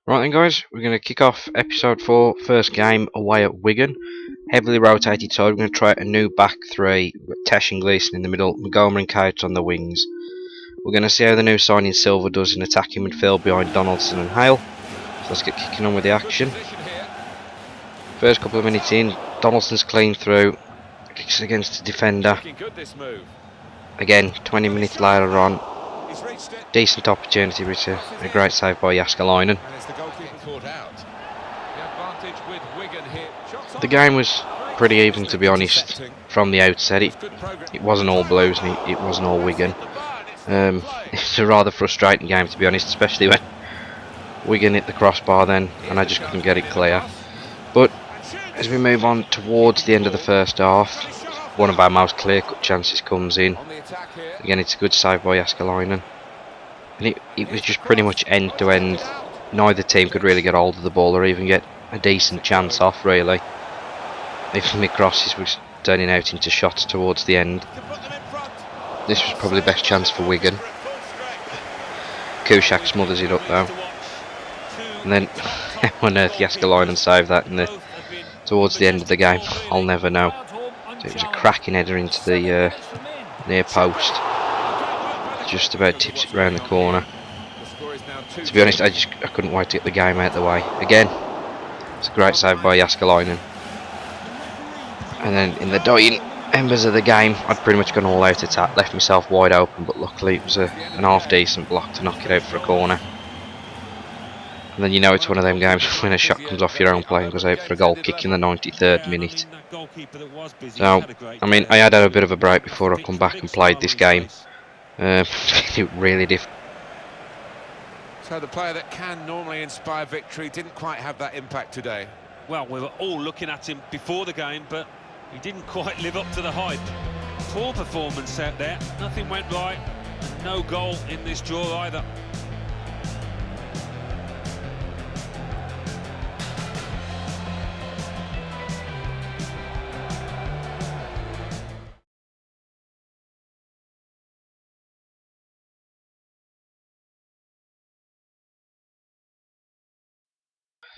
Right then guys, we're going to kick off episode 4, first game away at Wigan. Heavily rotated side, we're going to try a new back three. We've got Tesh and Gleeson in the middle, Montgomery and Couch on the wings. We're going to see how the new signing Silver does in attacking midfield behind Donaldson and Hale. So let's get kicking on with the action. First couple of minutes in, Donaldson's clean through, kicks against the defender. Again, 20 minutes later on, decent opportunity, but a great save by Jaskalainen. The game was pretty even, to be honest, from the outset. It wasn't all Blues and it wasn't all Wigan. It's a rather frustrating game, to be honest, especially when Wigan hit the crossbar then and I just couldn't get it clear. But as we move on towards the end of the first half, one of our most clear-cut chances comes in. Again, it's a good save by Jaskalainen. And it was just pretty much end to end. Neither team could really get hold of the ball or even get a decent chance off, really. Even the crosses was turning out into shots towards the end. This was probably the best chance for Wigan. Kushak smothers it up though. And then how on earth Jaskalainen saved that towards the end of the game, I'll never know. So it was a cracking header into the near post. Just about tips it round the corner. To be honest, I couldn't wait to get the game out of the way. Again, it's a great save by Jaskalainen. And then in the dying embers of the game, I'd pretty much gone all out attack, left myself wide open, but luckily it was an half decent block to knock it out for a corner. And then you know it's one of them games when a shot comes off your own play and goes out for a goal kick in the 93rd minute. So, I mean, I had a bit of a break before I come back and played this game. It really different. So the player that can normally inspire victory didn't quite have that impact today. Well, we were all looking at him before the game, but he didn't quite live up to the hype. Poor performance out there, nothing went right, and no goal in this draw either.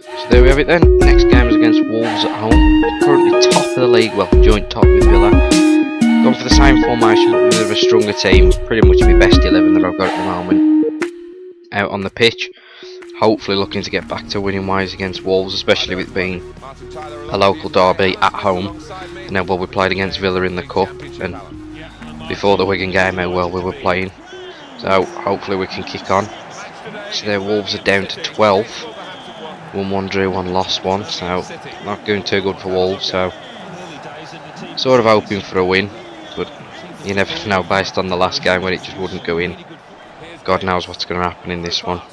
So there we have it then. Next game is against Wolves at home. Currently top of the league, well, joint top with Villa. Going for the same formation but with a stronger team. Pretty much my best 11 that I've got at the moment out on the pitch. Hopefully looking to get back to winning ways against Wolves, especially with being a local derby at home. And now we played against Villa in the Cup, and before the Wigan game how well we were playing. So hopefully we can kick on. So their Wolves are down to 12th. 1-1 drew, 1 lost, 1, so not going too good for Wolves, so sort of hoping for a win, but you never know based on the last game when it just wouldn't go in. God knows what's going to happen in this one.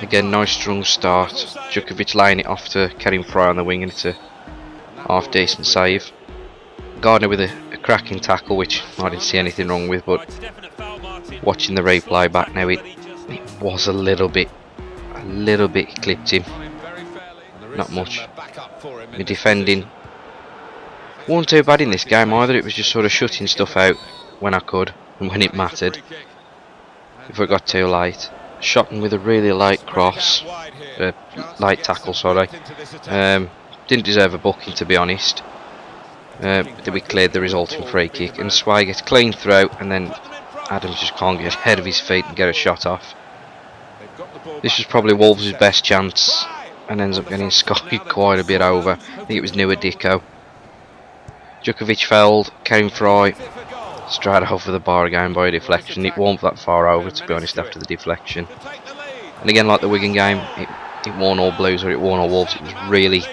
Again, nice strong start. Djukovic laying it off to Kerim Fry on the wing, and it's a half decent save. Gardner with a cracking tackle, which I didn't see anything wrong with, but watching the replay back now, it was a little bit clipped him. Not much. The defending wasn't too bad in this game either. It was just sort of shutting stuff out when I could and when it mattered. If I got too late, shotting with a really light cross, light tackle. Sorry. Didn't deserve a booking, to be honest. But we cleared the resulting free kick, and Sway gets clean through, and then Adams just can't get ahead of his feet and get a shot off. This was probably Wolves' best chance and ends up getting skied quite a bit over. I think it was Newer Dicko. Djukovic fouled, Kerim Fry straight over the bar again by a deflection. It wasn't that far over, to be honest, after the deflection. And again, like the Wigan game, it wasn't all Blues or it wasn't all Wolves. It was really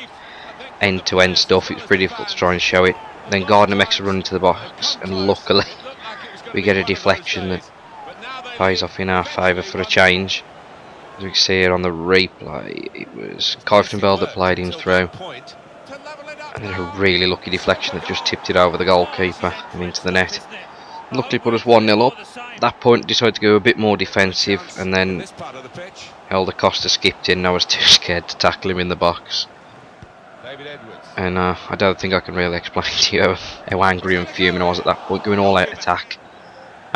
end-to-end stuff. It was pretty difficult to try and show it. Then Gardner makes a run into the box, and luckily we get a deflection that pays off in our favour for a change. As we can see here on the replay, it was Kieftenbeld that played him through, and then a really lucky deflection that just tipped it over the goalkeeper and into the net. Luckily put us 1-0 up. At that point decided to go a bit more defensive, and then Helder Costa skipped in and I was too scared to tackle him in the box. And I don't think I can really explain to you how angry and fuming I was at that point, going all out attack.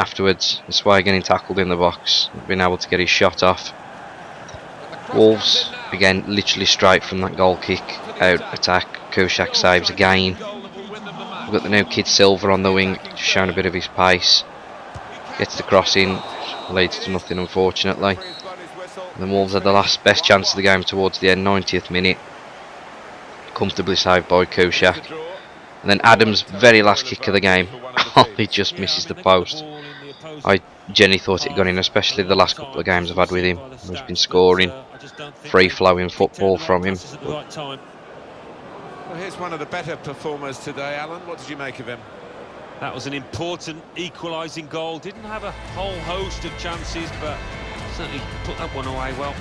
afterwards. Swire getting tackled in the box, being able to get his shot off. Wolves, again, literally straight from that goal kick, out attack. Kushak saves again. We've got the new kid Silver on the wing, just showing a bit of his pace. Gets the cross in, leads to nothing unfortunately. And the Wolves had the last best chance of the game towards the end, 90th minute. Comfortably saved by Kushak. And then Adams' very last kick of the game, he just misses the post. I genuinely thought it had gone in, especially the last couple of games I've had with him. He's been scoring free-flowing football from him. Well, here's one of the better performers today, Alan. What did you make of him? That was an important equalising goal. Didn't have a whole host of chances, but certainly put that one away well.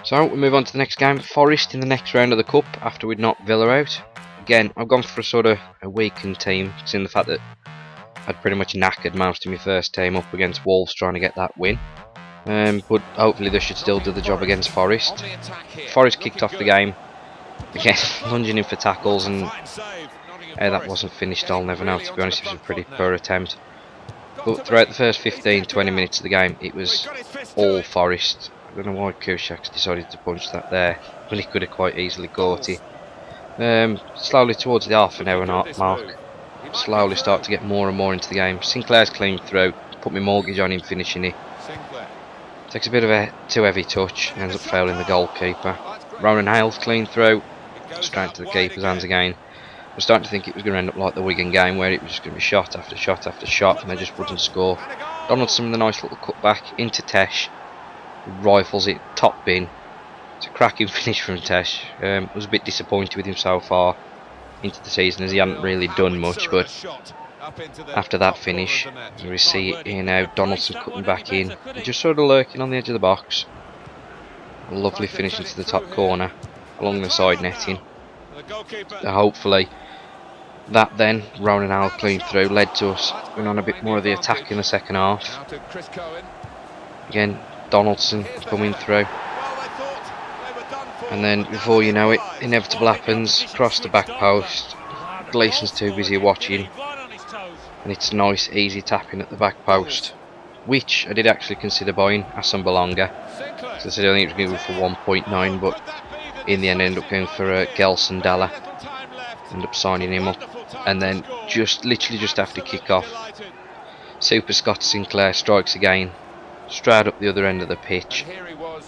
So we move on to the next game, Forest in the next round of the Cup after we'd knocked Villa out. Again, I've gone for a sort of a weakened team, seeing the fact that I'd pretty much knackered most of my first team up against Wolves trying to get that win. But hopefully they should still do the job against Forest. Forest kicked off the game, again lunging in for tackles, and that wasn't finished. I'll never know, to be honest. It was a pretty poor attempt. But throughout the first 15-20 minutes of the game, it was all Forest. I don't know why Kushak decided to punch that there, when he could have quite easily caught it. Slowly towards the half an hour mark, slowly start to get more and more into the game. Sinclair's clean through, put my mortgage on him finishing it. Takes a bit of a too heavy touch, ends up fouling the goalkeeper. Ronan Hale's clean through, straight to the keeper's hands again. I was starting to think it was going to end up like the Wigan game, where it was just going to be shot after shot after shot, and they just wouldn't score. Donaldson with a nice little cutback into Tesh. Rifles it, top bin. It's a cracking finish from Tesh. I was a bit disappointed with him so far into the season, as he hadn't really done much, but after that finish, we see it here now, Donaldson cutting back in, just sort of lurking on the edge of the box. A lovely finish into the top corner, along the side netting. Hopefully that then, Ronan Hale clean through, led to us going on a bit more of the attack in the second half. Again, Donaldson coming through, and then before you know it, inevitable happens, across the back post. Gleason's too busy watching, and it's nice easy tapping at the back post, which I did actually consider buying Hassan Belonga. So I said I think it was going to go for 1.9, but in the end I ended up going for Gelson Dalla. Ended up signing him up, and then literally just after kick off, Super Scott Sinclair strikes again, straight up the other end of the pitch.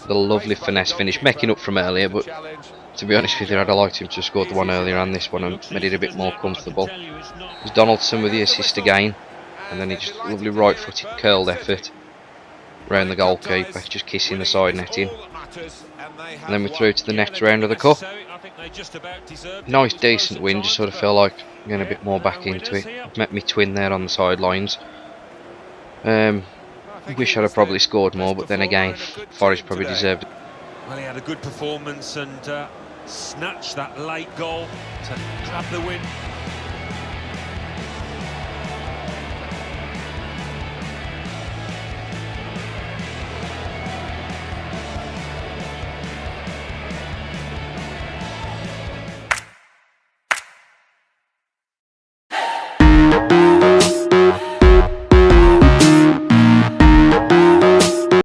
The lovely finesse finish, making up from earlier, but to be honest with you, I'd have liked him to have scored the one earlier on this one and made it a bit more comfortable. It was Donaldson with the assist again, and then he just lovely right footed curled effort round the goalkeeper, just kissing the side netting. And then we're through to the next round of the Cup. Nice decent win, just sort of feel like getting a bit more back into it. I've met me twin there on the sidelines. Wish I'd have probably scored more, but then again, Forest probably deserved it. Well, he had a good performance and snatched that late goal to grab the win.